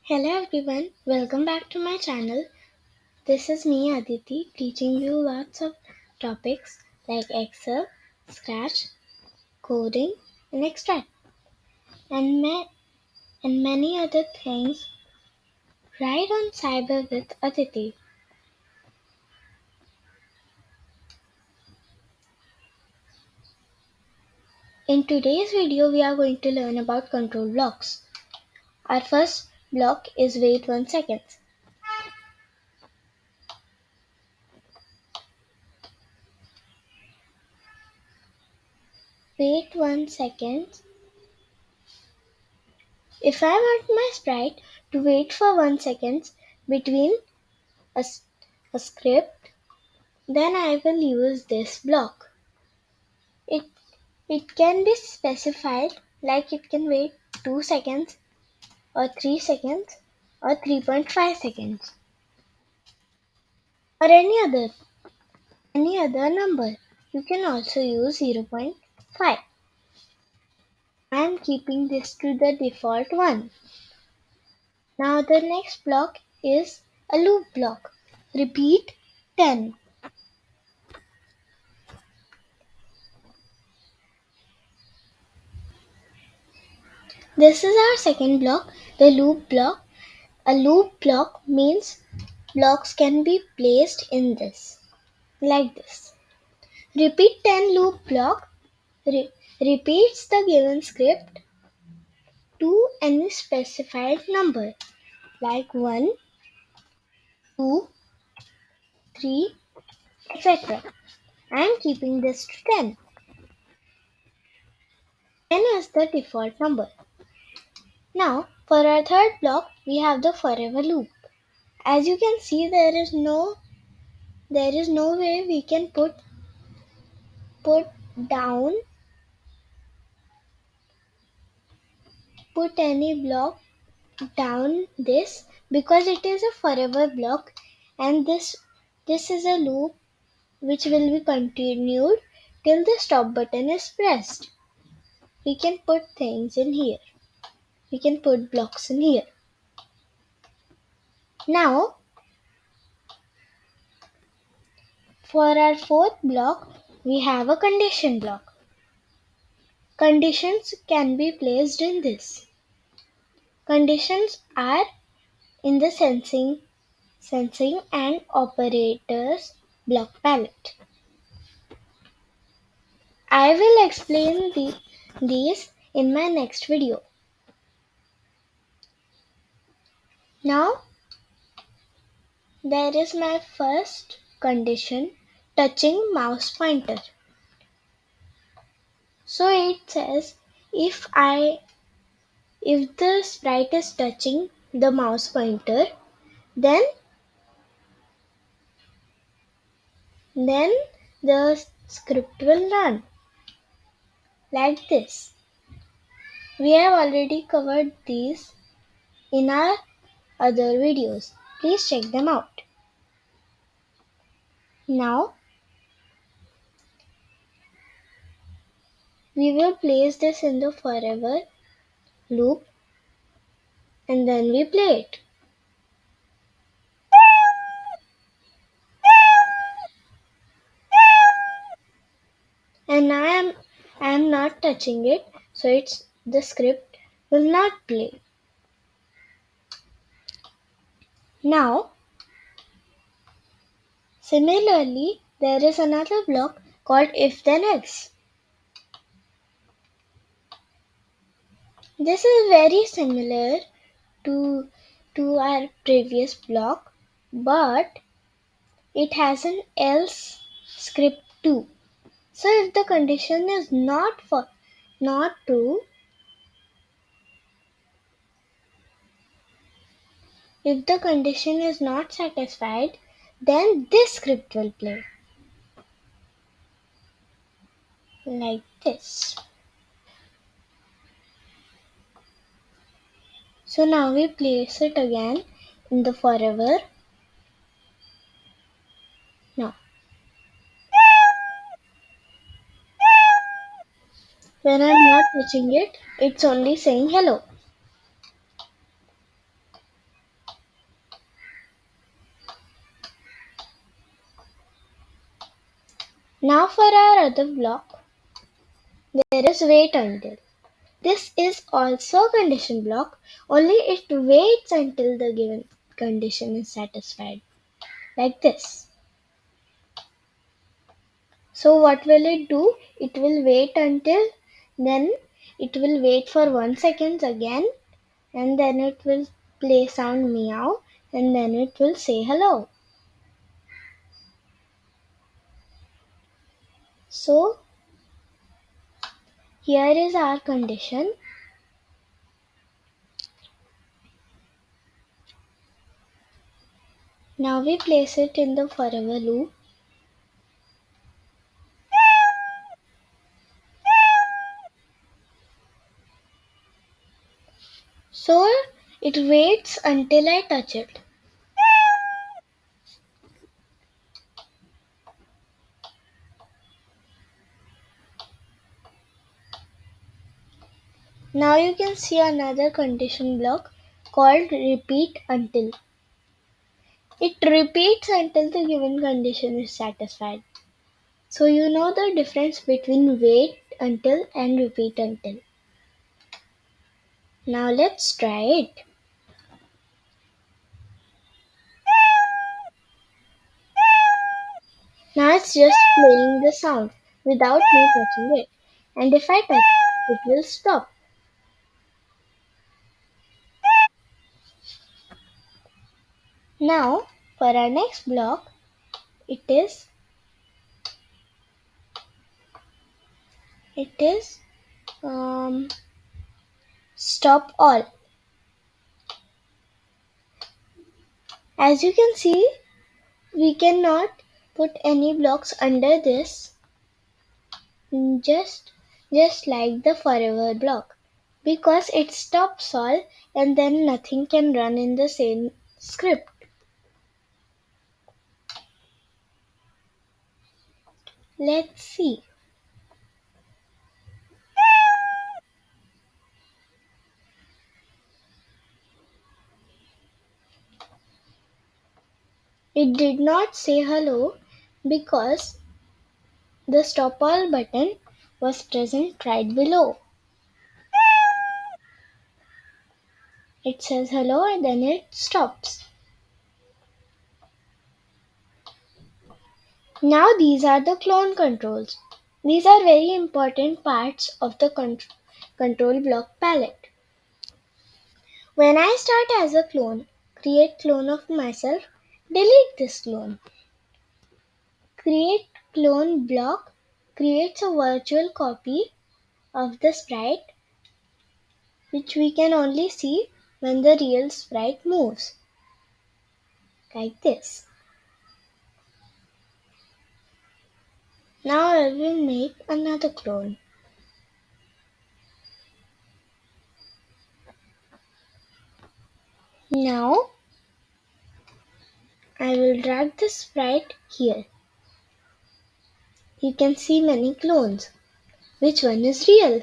Hello everyone, welcome back to my channel. This is me Aditi teaching you lots of topics like Excel, Scratch, coding, and extract, and, and many other things right on Cyber with Aditi. In today's video, we are going to learn about control blocks. Our first block is wait 1 second. Wait 1 second. If I want my sprite to wait for 1 second between a, a script, then I will use this block. It, it can be specified like it can wait 2 seconds or 3 seconds or 3.5 seconds or any other number. You can also use 0.5. I am keeping this to the default one. Now the next block is a loop block. Repeat 10. This is our second block, the loop block. A loop block means blocks can be placed in this, like this. Repeat 10 loop block repeats the given script to any specified number, like 1, 2, 3, etc. I am keeping this to 10. 10 is the default number. Now, for our third block, we have the forever loop. As you can see, there is no way we can put down put any block down this because it is a forever block, and this is a loop which will be continued till the stop button is pressed. We can put things in here. We can put blocks in here. Now, for our fourth block, we have a condition block. Conditions can be placed in this. Conditions are in the sensing and operators block palette. I will explain these in my next video. Now, there is my first condition, touching mouse pointer. So it says if the sprite is touching the mouse pointer, then then the script will run like this. We have already covered these in our other videos. Please check them out. Now we will place this in the forever loop and then we play it. And I am not touching it, so the script will not play. Now, similarly, there is another block called if then else. This is very similar to our previous block, but it has an else script too. So if the condition is not true, if the condition is not satisfied, then this script will play like this. So now we place it again in the forever. Now, when I'm not touching it, it's only saying hello. Now for our other block, there is wait until. This is also a condition block, only it waits until the given condition is satisfied, like this. So what will it do? It will wait until, then it will wait for 1 second again, and then it will play sound meow, and then it will say hello. So here is our condition. Now we place it in the forever loop. So it waits until I touch it. Now you can see another condition block called repeat until. It repeats until the given condition is satisfied. So you know the difference between wait until and repeat until. Now let's try it. Now it's just playing the sound without me touching it. And if I touch it, it will stop. Now for our next block, it is um, stop all. As you can see, we cannot put any blocks under this, just just like the forever block, because it stops all and then nothing can run in the same script. Let's see. It did not say hello because the stop all button was present right below. It says hello and then it stops. Now these are the clone controls. These are very important parts of the control block palette. When I start as a clone, create clone of myself, delete this clone. Create clone block creates a virtual copy of the sprite which we can only see when the real sprite moves. Like this. Now I will make another clone. Now I will drag the sprite here. You can see many clones. Which one is real?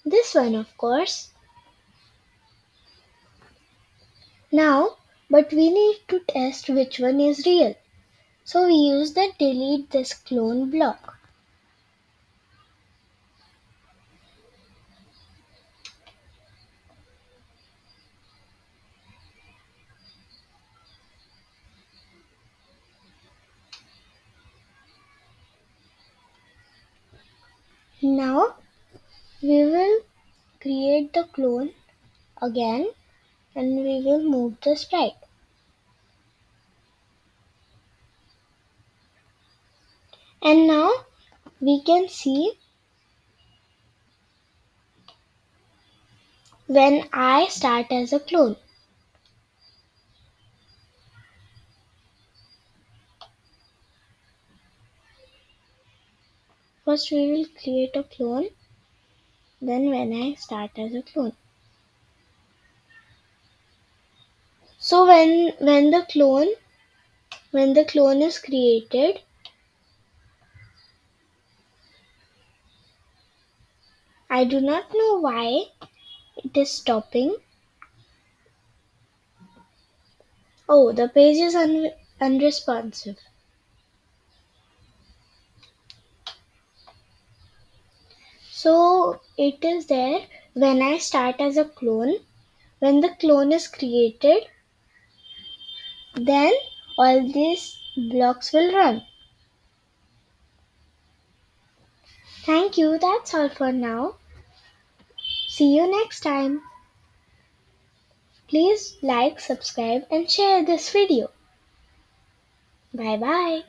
This one, of course. Now, but we need to test which one is real. So we use the delete this clone block. Now we will create the clone again and we will move the sprite. And now we can see when I start as a clone. First we will create a clone, then when I start as a clone. So when the clone is created, I do not know why it is stopping. Oh, the page is unresponsive. So it is there when I start as a clone. When the clone is created, then all these blocks will run. Thank you, that's all for now. See you next time. Please like, subscribe and share this video. Bye bye.